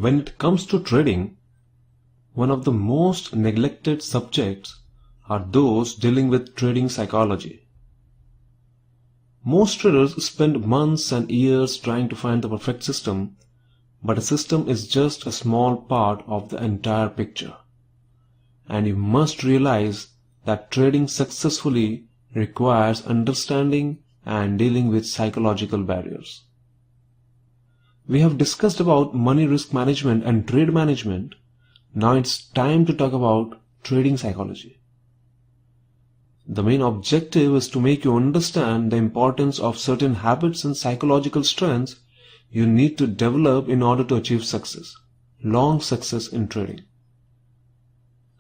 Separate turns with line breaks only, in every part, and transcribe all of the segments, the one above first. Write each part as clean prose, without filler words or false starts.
When it comes to trading, one of the most neglected subjects are those dealing with trading psychology. Most traders spend months and years trying to find the perfect system, but a system is just a small part of the entire picture. And you must realize that trading successfully requires understanding and dealing with psychological barriers. We have discussed about money risk management and trade management. Now it's time to talk about trading psychology. The main objective is to make you understand the importance of certain habits and psychological strengths you need to develop in order to achieve success, long success in trading.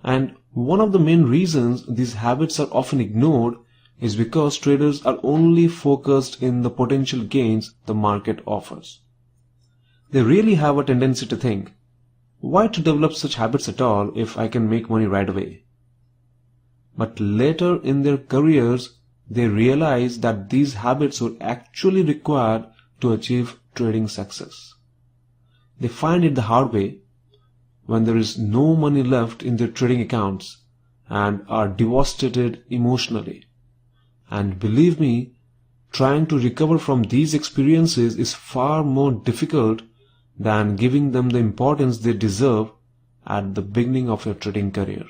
And one of the main reasons these habits are often ignored is because traders are only focused in the potential gains the market offers. They really have a tendency to think, why to develop such habits at all if I can make money right away? But later in their careers, they realize that these habits were actually required to achieve trading success. They find it the hard way when there is no money left in their trading accounts and are devastated emotionally. And believe me, trying to recover from these experiences is far more difficult than giving them the importance they deserve at the beginning of your trading career.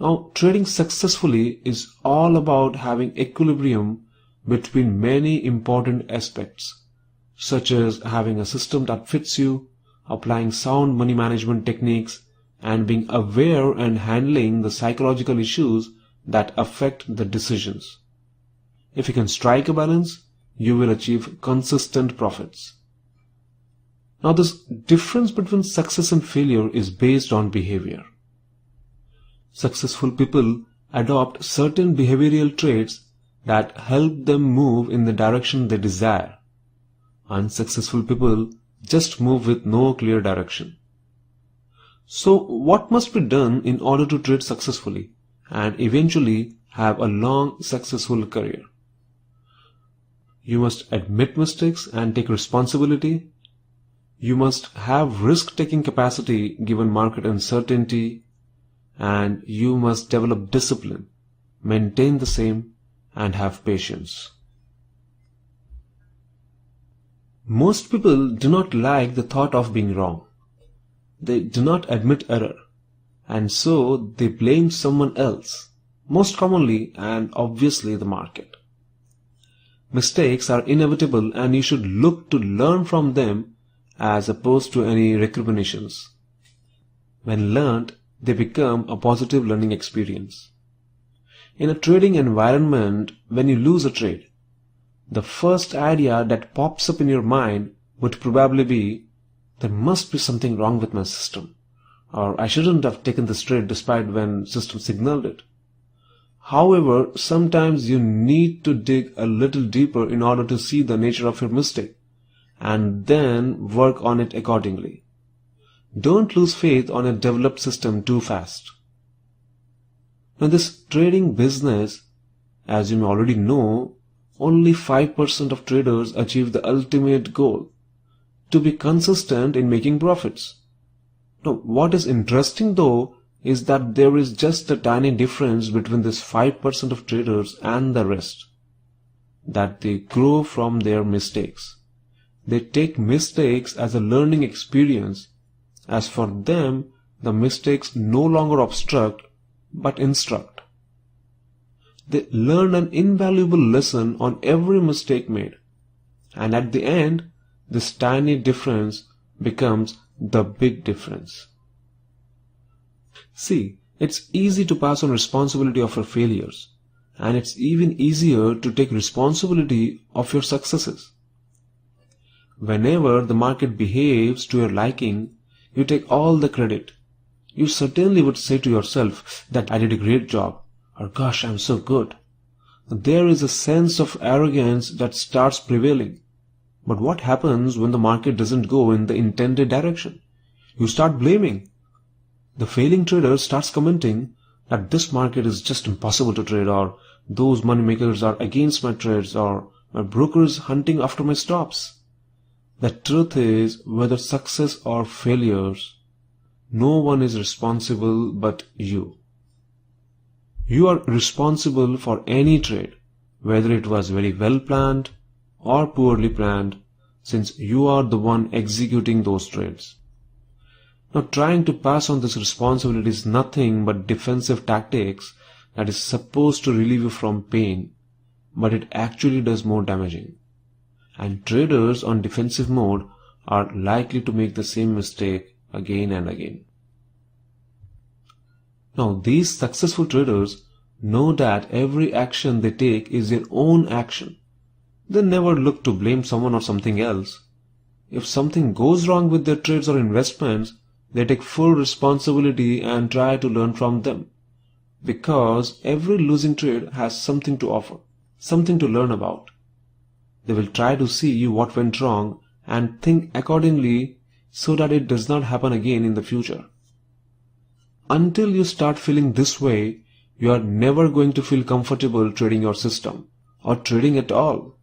Now, trading successfully is all about having equilibrium between many important aspects, such as having a system that fits you, applying sound money management techniques, and being aware and handling the psychological issues that affect the decisions. If you can strike a balance, you will achieve consistent profits. Now, this difference between success and failure is based on behavior. Successful people adopt certain behavioral traits that help them move in the direction they desire. Unsuccessful people just move with no clear direction. So, what must be done in order to trade successfully and eventually have a long, successful career? You must admit mistakes and take responsibility. You must have risk-taking capacity given market uncertainty, and you must develop discipline, maintain the same, and have patience. Most people do not like the thought of being wrong. They do not admit error, and so they blame someone else, most commonly and obviously the market. Mistakes are inevitable and you should look to learn from them as opposed to any recriminations. When learned, they become a positive learning experience. In a trading environment, when you lose a trade, the first idea that pops up in your mind would probably be, there must be something wrong with my system, or I shouldn't have taken this trade despite when system signaled it. However, sometimes you need to dig a little deeper in order to see the nature of your mistake, and then work on it accordingly. Don't lose faith on a developed system too fast. Now, this trading business, as you may already know, only 5% of traders achieve the ultimate goal, to be consistent in making profits. Now, what is interesting though is that there is just a tiny difference between this 5% of traders and the rest, that they grow from their mistakes. They take mistakes as a learning experience. As for them, the mistakes no longer obstruct but instruct. They learn an invaluable lesson on every mistake made, and at the end, this tiny difference becomes the big difference. See, it's easy to pass on responsibility of your failures, and it's even easier to take responsibility of your successes. Whenever the market behaves to your liking, you take all the credit. You certainly would say to yourself that I did a great job, or gosh, I'm so good. There is a sense of arrogance that starts prevailing. But what happens when the market doesn't go in the intended direction? You start blaming. The failing trader starts commenting that this market is just impossible to trade, or those money makers are against my trades, or my broker is hunting after my stops. The truth is, whether success or failures, no one is responsible but you. You are responsible for any trade, whether it was very well planned or poorly planned, since you are the one executing those trades. Now, trying to pass on this responsibility is nothing but defensive tactics that is supposed to relieve you from pain, but it actually does more damaging. And traders on defensive mode are likely to make the same mistake again and again. Now, these successful traders know that every action they take is their own action. They never look to blame someone or something else. If something goes wrong with their trades or investments, they take full responsibility and try to learn from them. Because every losing trade has something to offer, something to learn about. They will try to see what went wrong and think accordingly so that it does not happen again in the future. Until you start feeling this way, you are never going to feel comfortable trading your system or trading at all.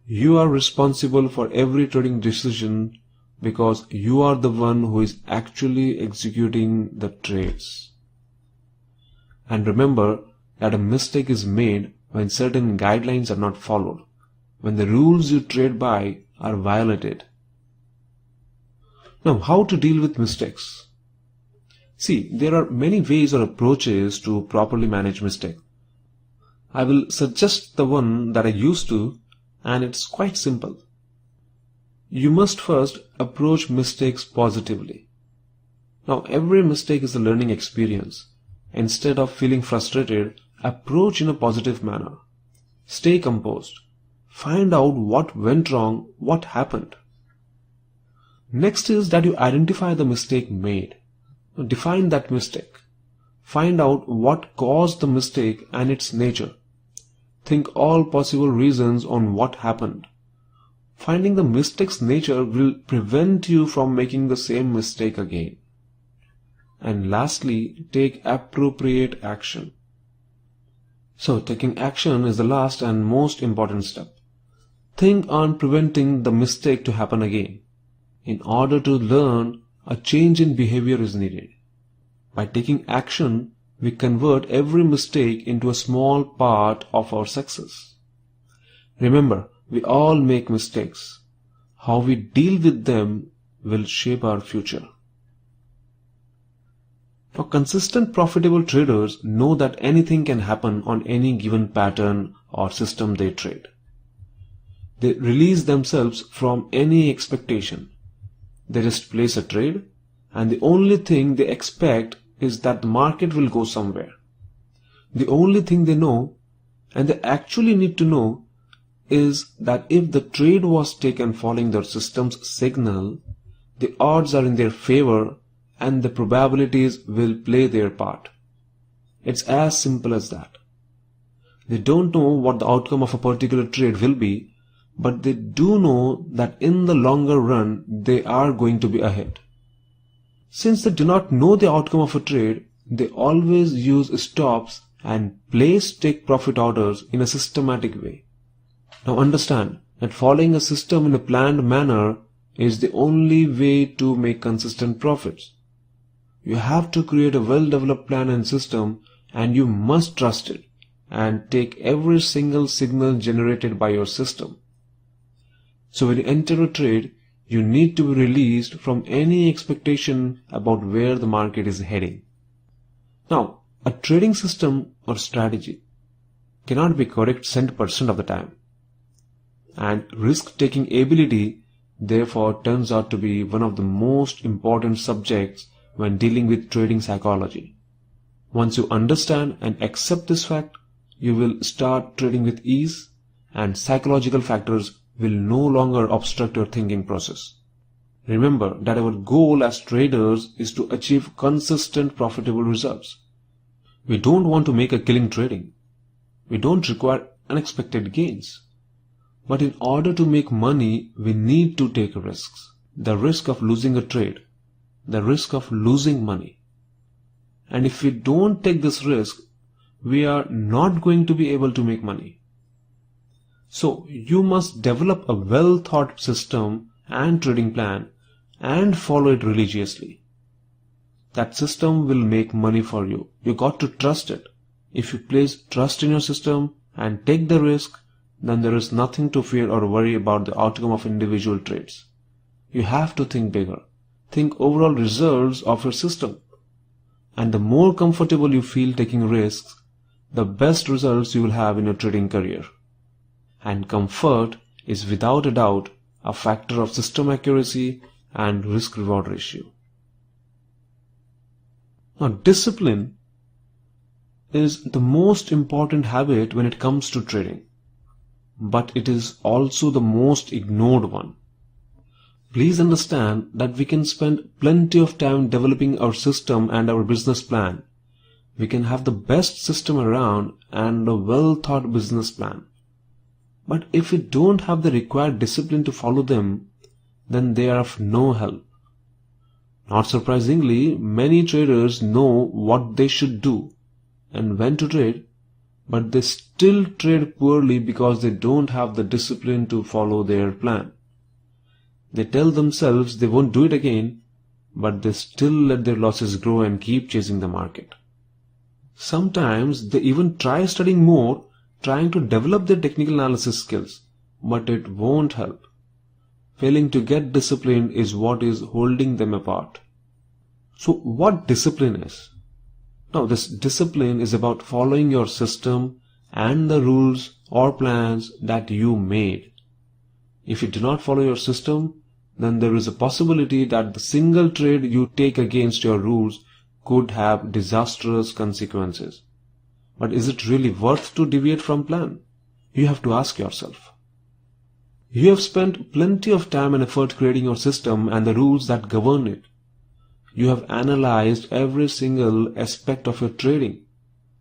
You are responsible for every trading decision because you are the one who is actually executing the trades. And remember that a mistake is made when certain guidelines are not followed, when the rules you trade by are violated. Now, how to deal with mistakes? See, there are many ways or approaches to properly manage mistakes. I will suggest the one that I used to, and it's quite simple. You must first approach mistakes positively. Now, every mistake is a learning experience. Instead of feeling frustrated, approach in a positive manner. Stay composed. Find out what went wrong, what happened. Next is that you identify the mistake made. Define that mistake. Find out what caused the mistake and its nature. Think all possible reasons on what happened. Finding the mistake's nature will prevent you from making the same mistake again. And lastly, take appropriate action. So, taking action is the last and most important step. Think on preventing the mistake to happen again. In order to learn, a change in behavior is needed. By taking action, we convert every mistake into a small part of our success. Remember, we all make mistakes. How we deal with them will shape our future. Now, consistent profitable traders know that anything can happen on any given pattern or system they trade. They release themselves from any expectation. They just place a trade, and the only thing they expect is that the market will go somewhere. The only thing they know, and they actually need to know, is that if the trade was taken following their system's signal, the odds are in their favor and the probabilities will play their part. It's as simple as that. They don't know what the outcome of a particular trade will be, but they do know that in the longer run they are going to be ahead. Since they do not know the outcome of a trade, they always use stops and place take profit orders in a systematic way. Now understand that following a system in a planned manner is the only way to make consistent profits. You have to create a well-developed plan and system, and you must trust it and take every single signal generated by your system. So when you enter a trade, you need to be released from any expectation about where the market is heading. Now, a trading system or strategy cannot be correct 100% of the time. And risk-taking ability therefore turns out to be one of the most important subjects when dealing with trading psychology. Once you understand and accept this fact, you will start trading with ease, and psychological factors will no longer obstruct your thinking process. Remember that our goal as traders is to achieve consistent profitable results. We don't want to make a killing trading. We don't require unexpected gains. But in order to make money, we need to take risks. The risk of losing a trade, the risk of losing money. And if we don't take this risk, we are not going to be able to make money. So you must develop a well thought system and trading plan and follow it religiously. That system will make money for you. You got to trust it. If you place trust in your system and take the risk, then there is nothing to fear or worry about the outcome of individual trades. You have to think bigger. Think overall results of your system. And the more comfortable you feel taking risks, the best results you will have in your trading career. And comfort is without a doubt a factor of system accuracy and risk-reward ratio. Now, discipline is the most important habit when it comes to trading, but it is also the most ignored one. Please understand that we can spend plenty of time developing our system and our business plan. We can have the best system around and a well-thought business plan. But if we don't have the required discipline to follow them, then they are of no help. Not surprisingly, many traders know what they should do and when to trade, but they still trade poorly because they don't have the discipline to follow their plan. They tell themselves they won't do it again, but they still let their losses grow and keep chasing the market. Sometimes they even try studying more, trying to develop their technical analysis skills, but it won't help. Failing to get disciplined is what is holding them apart. So what discipline is? Now, this discipline is about following your system and the rules or plans that you made. If you do not follow your system, then there is a possibility that the single trade you take against your rules could have disastrous consequences. But is it really worth to deviate from plan? You have to ask yourself. You have spent plenty of time and effort creating your system and the rules that govern it. You have analyzed every single aspect of your trading,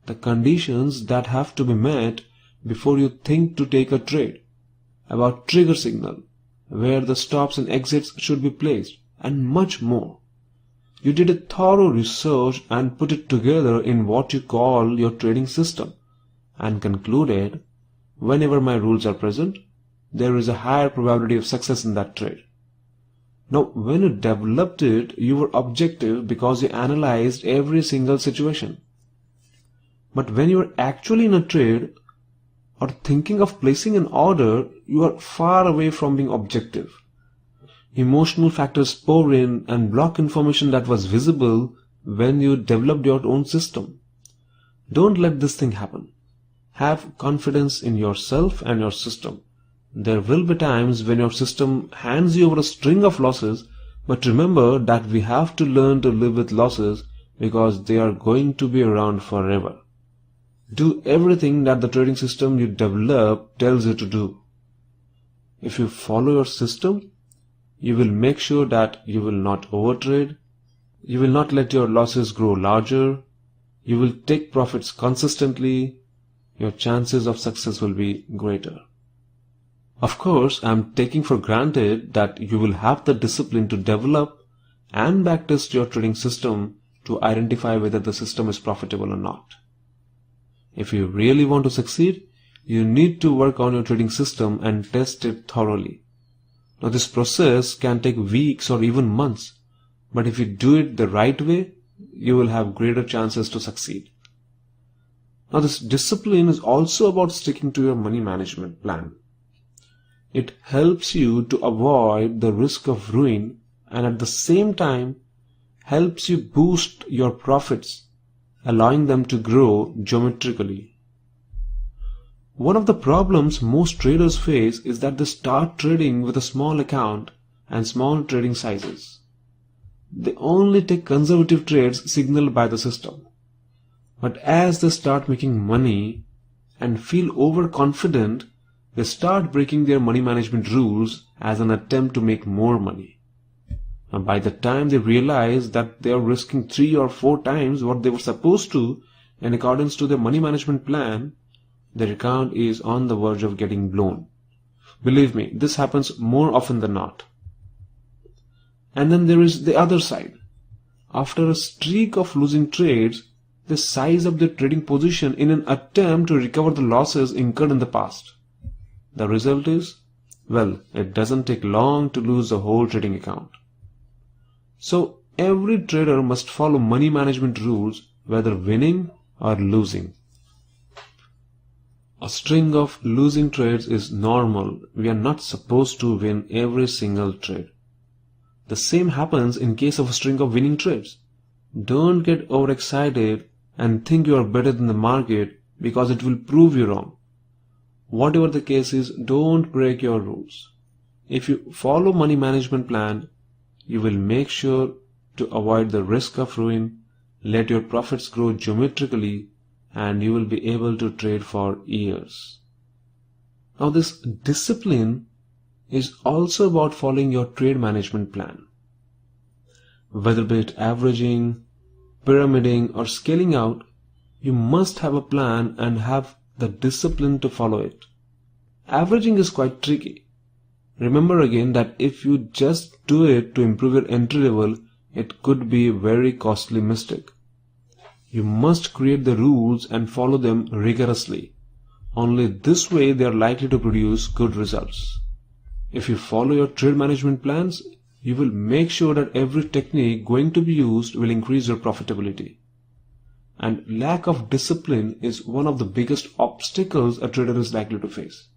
the conditions that have to be met before you think to take a trade, about trigger signal, where the stops and exits should be placed, and much more. You did a thorough research and put it together in what you call your trading system, and concluded, whenever my rules are present, there is a higher probability of success in that trade. Now, when you developed it, you were objective because you analyzed every single situation. But when you are actually in a trade or thinking of placing an order, you are far away from being objective. Emotional factors pour in and block information that was visible when you developed your own system. Don't let this thing happen. Have confidence in yourself and your system. There will be times when your system hands you over a string of losses, but remember that we have to learn to live with losses because they are going to be around forever. Do everything that the trading system you develop tells you to do. If you follow your system, you will make sure that you will not overtrade, you will not let your losses grow larger, you will take profits consistently, your chances of success will be greater. Of course, I am taking for granted that you will have the discipline to develop and backtest your trading system to identify whether the system is profitable or not. If you really want to succeed, you need to work on your trading system and test it thoroughly. Now, this process can take weeks or even months, but if you do it the right way, you will have greater chances to succeed. Now, this discipline is also about sticking to your money management plan. It helps you to avoid the risk of ruin and at the same time helps you boost your profits, allowing them to grow geometrically. One of the problems most traders face is that they start trading with a small account and small trading sizes. They only take conservative trades signaled by the system. But as they start making money and feel overconfident, they start breaking their money management rules as an attempt to make more money. And by the time they realize that they are risking 3 or 4 times what they were supposed to in accordance to their money management plan, their account is on the verge of getting blown. Believe me, this happens more often than not. And then there is the other side. After a streak of losing trades, they size up their trading position in an attempt to recover the losses incurred in the past. The result is, well, it doesn't take long to lose the whole trading account. So every trader must follow money management rules, whether winning or losing. A string of losing trades is normal. We are not supposed to win every single trade. The same happens in case of a string of winning trades. Don't get overexcited and think you are better than the market, because it will prove you wrong. Whatever the case is, don't break your rules. If you follow money management plan, you will make sure to avoid the risk of ruin, let your profits grow geometrically, and you will be able to trade for years. Now this discipline is also about following your trade management plan. Whether be it averaging, pyramiding, or scaling out, you must have a plan and have the discipline to follow it. Averaging is quite tricky. Remember again that if you just do it to improve your entry level, it could be a very costly mistake. You must create the rules and follow them rigorously. Only this way they are likely to produce good results. If you follow your trade management plans, you will make sure that every technique going to be used will increase your profitability. And lack of discipline is one of the biggest obstacles a trader is likely to face.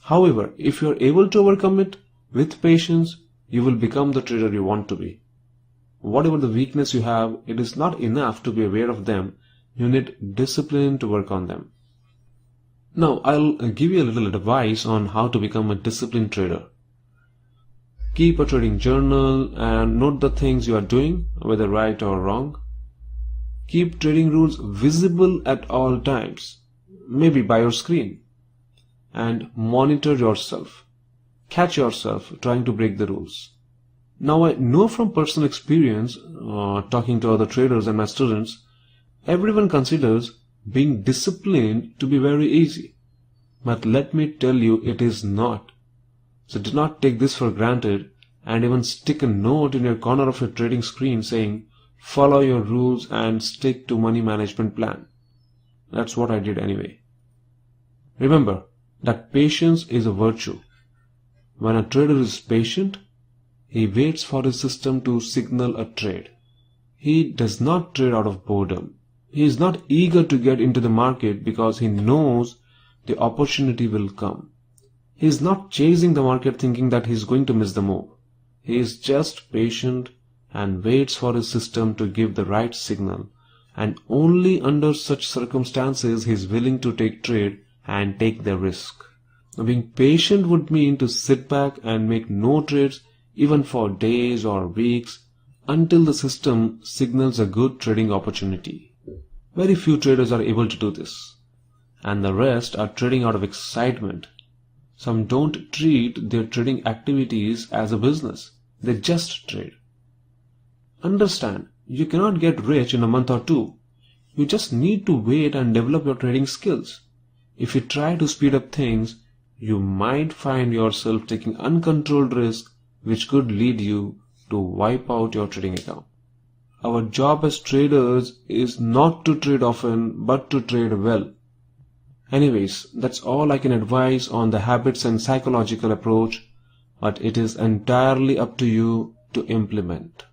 However, if you are able to overcome it with patience, you will become the trader you want to be. Whatever the weakness you have, it is not enough to be aware of them. You need discipline to work on them. Now, I'll give you a little advice on how to become a disciplined trader. Keep a trading journal and note the things you are doing, whether right or wrong. Keep trading rules visible at all times, maybe by your screen. And monitor yourself. Catch yourself trying to break the rules. Now, I know from personal experience, talking to other traders and my students, everyone considers being disciplined to be very easy. But let me tell you, it is not. So do not take this for granted and even stick a note in your corner of your trading screen saying, follow your rules and stick to money management plan. That's what I did anyway. Remember that patience is a virtue. When a trader is patient, he waits for his system to signal a trade. He does not trade out of boredom. He is not eager to get into the market because he knows the opportunity will come. He is not chasing the market thinking that he is going to miss the move. He is just patient and waits for his system to give the right signal, and only under such circumstances he is willing to take trade and take the risk. Now, being patient would mean to sit back and make no trades even for days or weeks until the system signals a good trading opportunity. Very few traders are able to do this, and the rest are trading out of excitement. Some don't treat their trading activities as a business. They just trade. Understand, you cannot get rich in a month or two. You just need to wait and develop your trading skills. If you try to speed up things, you might find yourself taking uncontrolled risk which could lead you to wipe out your trading account. Our job as traders is not to trade often, but to trade well. Anyways, that's all I can advise on the habits and psychological approach, but it is entirely up to you to implement.